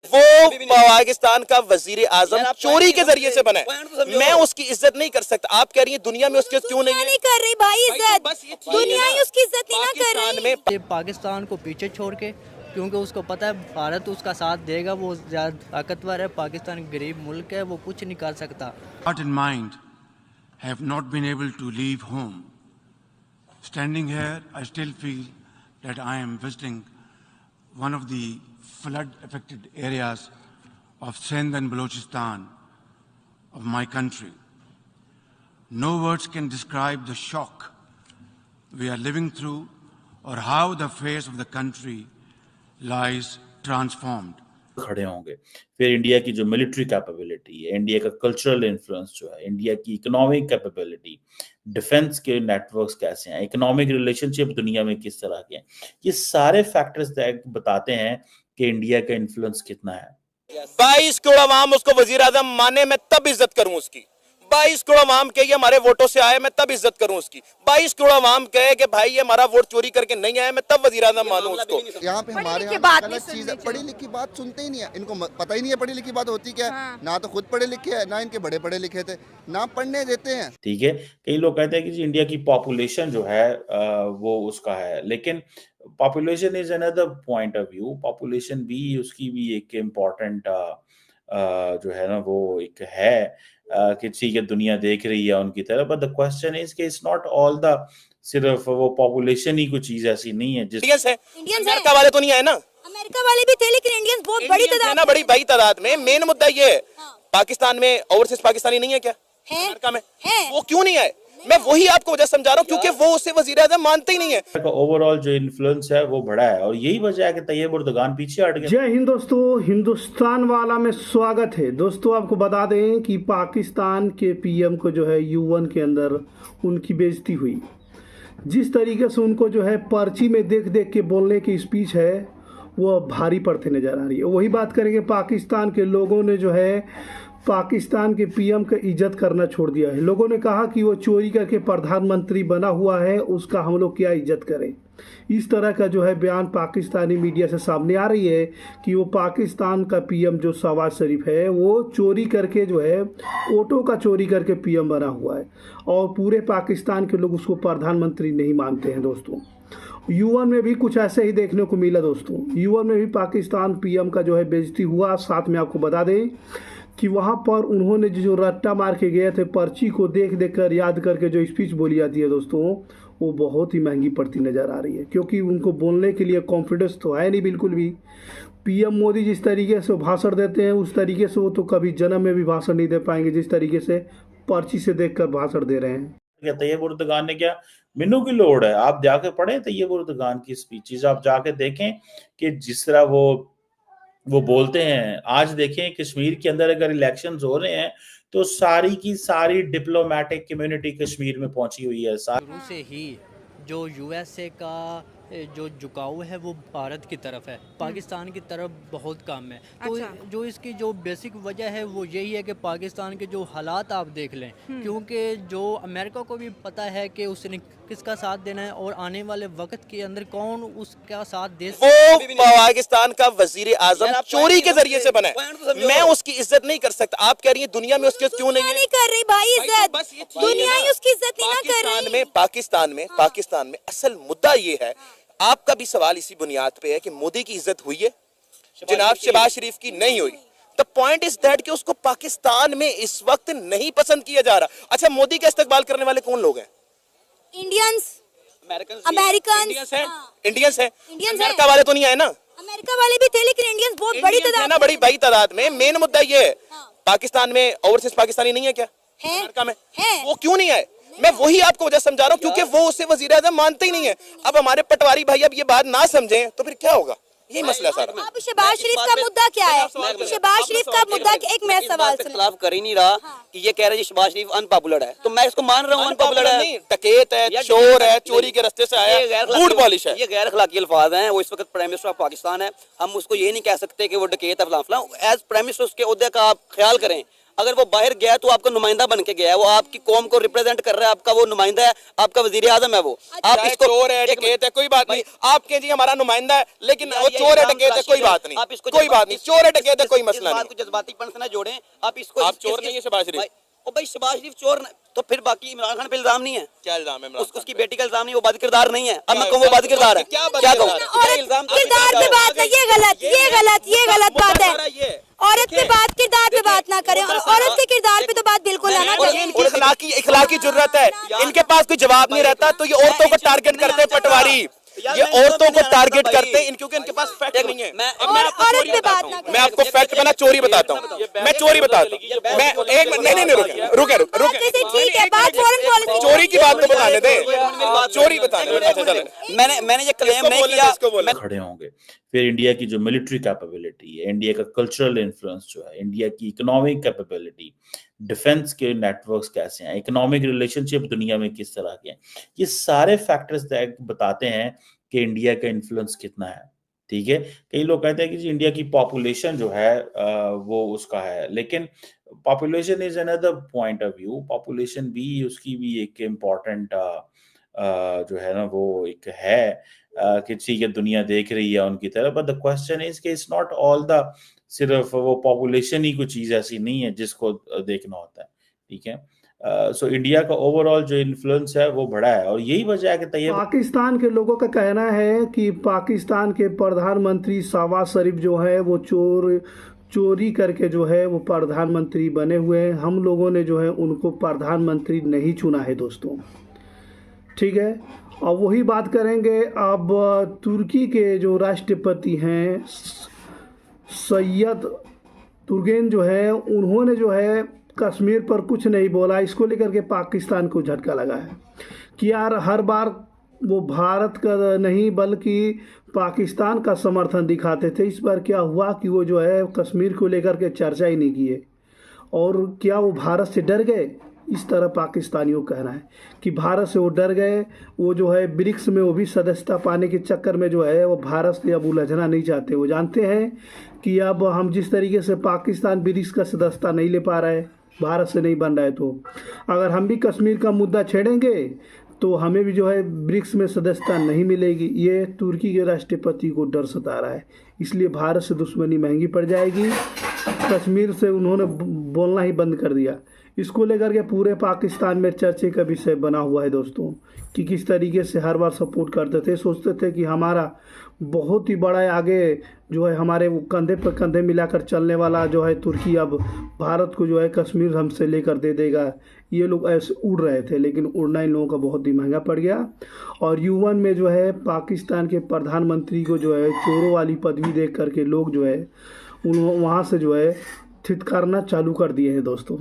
वो पाकिस्तान का वजीर आजम चोरी के जरिए से बना है, मैं उसकी इज्जत नहीं कर सकता। आप कह रही हैं दुनिया में उसकी क्यों नहीं है? नहीं कर रही भाई इज्जत, दुनिया ही उसकी इज्जत नहीं ना कर रही। ये पाकिस्तान को पीछे छोड़ के, क्योंकि उसको पता है भारत उसका साथ देगा, वो ज़्यादा ताकतवर है। पाकिस्तान गरीब मुल्क है, वो कुछ नहीं कर सकता। Heart and mind have not been able to leave home. Standing here, I still feel that I am visiting one of the flood-affected areas of Sindh and Balochistan of my country. No words can describe the shock we are living through or how the face of the country lies transformed. खड़े होंगे। फिर India की जो military capability है, India का cultural influence जो है, India की इकोनॉमिक कैपेबिलिटी, डिफेंस के नेटवर्क्स कैसे हैं, इकोनॉमिक रिलेशनशिप दुनिया में किस तरह के हैं, ये सारे फैक्टर्स बताते हैं कि इंडिया का इन्फ्लुएंस कितना है। 22 करोड़ आवाम उसको वजीर आजम माने, मैं तब इज्जत करूं उसकी। 22 करोड़ आवाम के ये हमारे वोटों से आए, मैं तब इज्जत करूं उसकी। 22 करोड़ आवाम कहे कि भाई ये हमारा वोट चोरी करके नहीं आया, मैं तब वजीर आजम मानूं उसको। यहाँ पे हमारे यहाँ गलत चीज है, पढ़ी लिखी बात सुनते ही नहीं है, इनको पता ही नहीं है पढ़ी लिखी बात होती क्या है। ना तो खुद पढ़े लिखे है, ना इनके बड़े पढ़े लिखे थे, ना पढ़ने देते हैं। ठीक है, कई लोग कहते हैं कि जी इंडिया की पॉपुलेशन जो है वो उसका है, लेकिन population is another point of view. Population भी उसकी भी एक इम्पोर्टेंट जो है ना वो एक है कि ठीक है दुनिया देख रही है उनकी तरफ, बट द क्वेश्चन इज कि इट्स नॉट ऑल द सिर्फ वो पॉपुलेशन ही कोई चीज ऐसी नहीं है जिस इंडियंस है, अमेरिका वाले तो नहीं आए ना। अमेरिका वाले भी थे, लेकिन इंडियंस बहुत बड़ी तादाद ना, बड़ी बड़ी तादाद में। मेन मुद्दा ये है, पाकिस्तान में ओवरसीज पाकिस्तानी नहीं है क्या? अमेरिका में है, वो क्यों नहीं आए? मैं वही आपको वजह समझा रहा हूँ, क्योंकि वो उसे वजीर आज़म मानते ही नहीं है। ओवरऑल जो इन्फ्लुएंस है वो बड़ा है, और यही वजह है कि तैयब उर्दगान पीछे हट गए। जय हिंद दोस्तों, हिंदुस्तान वाला में स्वागत है। दोस्तों आपको बता दें कि पाकिस्तान के पीएम को जो है U1 के अंदर उनकी बेइज्जती हुई। जिस तरीके से उनको जो है पर्ची में देख देख के बोलने की स्पीच है वो भारी पड़ते नज़र आ रही है। वही बात करेंगे, पाकिस्तान के लोगों ने जो है पाकिस्तान के पीएम का इज्जत करना छोड़ दिया है। लोगों ने कहा कि वो चोरी करके प्रधानमंत्री बना हुआ है, उसका हम लोग क्या इज्जत करें। इस तरह का जो है बयान पाकिस्तानी मीडिया से सामने आ रही है कि वो पाकिस्तान का पीएम जो शहबाज शरीफ है वो चोरी करके जो है वोटों का चोरी करके पीएम बना हुआ है, और पूरे पाकिस्तान के लोग उसको प्रधानमंत्री नहीं मानते हैं। दोस्तों U1 में भी कुछ ऐसे ही देखने को मिला। दोस्तों U1 में भी पाकिस्तान पीएम का जो है बेइज्जती हुआ। साथ में आपको बता दें कि वहाँ पर उन्होंने जो रट्टा मार के गए थे, पर्ची को देख देख कर याद करके जो स्पीच बोली जाती है दोस्तों, वो बहुत ही महंगी पड़ती नज़र आ रही है, क्योंकि उनको बोलने के लिए कॉन्फिडेंस तो है नहीं बिल्कुल भी। पीएम मोदी जिस तरीके से भाषण देते हैं उस तरीके से वो तो कभी जन्म में भी भाषण नहीं दे पाएंगे जिस तरीके से पर्ची से देख कर भाषण दे रहे हैं। तैयब उर्दगान ने क्या, मिन्नू की लोड़ है, आप जाके पढ़ें तैयब उर्दगान की स्पीचेस, आप जाके देखें कि जिस तरह वो बोलते हैं। आज देखें कश्मीर के अंदर अगर इलेक्शंस हो रहे हैं तो सारी की सारी डिप्लोमेटिक कम्युनिटी कश्मीर में पहुंची हुई है। शुरू से ही जो यूएसए का जो झुकाव है वो भारत की तरफ है, पाकिस्तान की तरफ बहुत कम है। तो जो इसकी जो बेसिक वजह है वो यही है कि पाकिस्तान के जो हालात आप देख लें, क्योंकि जो अमेरिका को भी पता है कि उसने किसका साथ देना है और आने वाले वक्त के अंदर कौन उसका साथ दे। वो पाकिस्तान का वजीर आजम चोरी के जरिए से बना है, मैं उसकी इज्जत नहीं कर सकता। आप कह रही हैं दुनिया में उसकी क्यों नहीं है? नहीं कर रही भाई इज्जत, दुनिया ही उसकी इज्जत नहीं ना कर रही। पाकिस्तान में असल मुद्दा ये है, आपका भी सवाल इसी बुनियाद पे है कि मोदी की इज्जत हुई है, जनाब शहबाज शरीफ की नहीं हुई। द पॉइंट इज दैट कि उसको पाकिस्तान में इस वक्त नहीं पसंद किया जा रहा। अच्छा, मोदी का इस्तकबाल करने वाले कौन लोग हैं? इंडियंस, अमेरिकन, इंडियंस है। अमेरिका वाले तो नहीं आए ना। अमेरिका वाले भी थे, लेकिन इंडियंस बहुत बड़ी तादाद ना, बड़ी बड़ी तादाद में। मेन मुद्दा ये है, पाकिस्तान में ओवरसीज पाकिस्तानी नहीं है क्या? अमेरिका में है, वो क्यों नहीं आए? मैं वही आपको वजह समझा रहा हूँ, क्योंकि वो उसे वजीर आज़म मानते ही नहीं है। अब हमारे पटवारी भाई अब ये बात ना समझें तो फिर क्या होगा? यही मसला सारा। अब शहबाज शरीफ का मुद्दा क्या है? शहबाज शरीफ का मुद्दा एक मैं सवाल से खिलाफ कर ही नहीं रहा कि ये कह रहे हैं शहबाज शरीफ अनपॉपुलर है, तो मैं इसको मान रहा हूँ अनपॉपुलर है नहीं, डकैत है, चोर है, चोरी के रास्ते से आया, बूट पॉलिश है। ये गैर अखलाकी अल्फाज हैं। वो इस वक्त प्राइम मिनिस्टर ऑफ पाकिस्तान है, हम उसको ये नहीं कह सकते कि वो डकैत है फलां फलां। एज प्राइम मिनिस्टर उसके ओहदे का आप ख्याल करें, अगर वो बाहर गया तो आपका नुमाइंदा बन के गया है, वो आपकी कौम को रिप्रेजेंट कर रहा है, आपका वो नुमाइंदा है, आपका वजीर आजम है वो। आप इसको चोर है, डकैत है, कोई बात नहीं, आपके जी हमारा नुमाइंदा है, लेकिन वो चोर है, डकैत है, कोई बात नहीं, कोई बात नहीं, चोर है, डकैत है, कोई मसला नहीं। जज्बातीपन से ना जोड़ें आप इसको। आप चोर नहीं है शहबाज शरीफ? ओ भाई शहबाज शरीफ चोर तो फिर बाकी इमरान खान पे इल्जाम नहीं है? क्या इल्जाम है? उसकी बेटी का इल्जाम नहीं, वो बद किरदार नहीं है। अब मैं कहूँ वो बद किरदार है, क्या कहूँ? किरदार पे बात ना, ये गलत बात है। औरत पे बात, किरदार पे बात ना करें, और औरत के किरदार पे तो बात बिल्कुल आना चाहिए। इनकी इखलाकी जरूरत है, इनके पास कोई जवाब नहीं रहता, तो ये औरतों को टारगेट करते हैं पटवारी, ये औरतों को टारगेट करते हैं क्योंकि इनके पास फैक्ट नहीं है। मैं आपको फैक्ट बना चोरी बताता हूँ, मैं चोरी बताता हूँ, मैं एक नहीं रुके चोरी की बात तो बताने दे, चोरी बताने। मैंने ये क्लेम नहीं किया। खड़े होंगे। फिर इंडिया की जो मिलिट्री कैपेबिलिटी है, इंडिया का कल्चरल इन्फ्लुएंस जो है, इंडिया की इकोनॉमिक कैपेबिलिटी, डिफेंस के नेटवर्क्स कैसे हैं, इकोनॉमिक रिलेशनशिप दुनिया में किस तरह के हैं, ये सारे फैक्टर्स बताते हैं कि इंडिया का इन्फ्लुएंस कितना है। ठीक है, कई लोग कहते हैं कि जी इंडिया की पॉपुलेशन जो है वो उसका है, लेकिन population is another point of view. Population भी उसकी भी एक इम्पॉर्टेंट जो है ना वो एक है कि ठीक है दुनिया देख रही है उनकी तरफ, बट द क्वेश्चन इज कि इट्स नॉट ऑल द, सिर्फ वो पॉपुलेशन ही कोई चीज ऐसी नहीं है जिसको देखना होता है। ठीक है, सो इंडिया का ओवरऑल जो इन्फ्लुएंस है वो बड़ा है, और यही वजह है कि पाकिस्तान के लोगों का कहना है कि पाकिस्तान के प्रधानमंत्री शहबाज शरीफ जो है वो चोरी करके जो है वो प्रधानमंत्री बने हुए हैं। हम लोगों ने जो है उनको प्रधानमंत्री नहीं चुना है दोस्तों। ठीक है, और वही बात करेंगे अब तुर्की के जो राष्ट्रपति हैं सैयद तुर्गेन जो है, उन्होंने जो है कश्मीर पर कुछ नहीं बोला। इसको लेकर के पाकिस्तान को झटका लगा है कि यार हर बार वो भारत का नहीं बल्कि पाकिस्तान का समर्थन दिखाते थे, इस बार क्या हुआ कि वो जो है कश्मीर को लेकर के चर्चा ही नहीं किए, और क्या वो भारत से डर गए? इस तरह पाकिस्तानियों का कहना है कि भारत से वो डर गए। वो जो है ब्रिक्स में वो भी सदस्यता पाने के चक्कर में जो है वो भारत से अब उलझना नहीं चाहते। वो जानते हैं कि अब हम जिस तरीके से पाकिस्तान ब्रिक्स का सदस्यता नहीं ले पा रहा है, भारत से नहीं बन रहा है, तो अगर हम भी कश्मीर का मुद्दा छेड़ेंगे तो हमें भी जो है ब्रिक्स में सदस्यता नहीं मिलेगी। ये तुर्की के राष्ट्रपति को डर सता रहा है, इसलिए भारत से दुश्मनी महंगी पड़ जाएगी। कश्मीर से उन्होंने बोलना ही बंद कर दिया। इसको लेकर के पूरे पाकिस्तान में चर्चे का विषय बना हुआ है दोस्तों कि किस तरीके से हर बार सपोर्ट करते थे, सोचते थे कि हमारा बहुत ही बड़ा आगे जो है हमारे वो कंधे पर कंधे मिलाकर चलने वाला जो है तुर्की, अब भारत को जो है कश्मीर हमसे लेकर दे देगा। ये लोग ऐसे उड़ रहे थे, लेकिन उड़ना इन लोगों का बहुत ही महंगा पड़ गया। और UN में जो है पाकिस्तान के प्रधानमंत्री को जो है चोरों वाली पदवी देख करके लोग जो है वहाँ से जो है थितकारना चालू कर दिए हैं दोस्तों।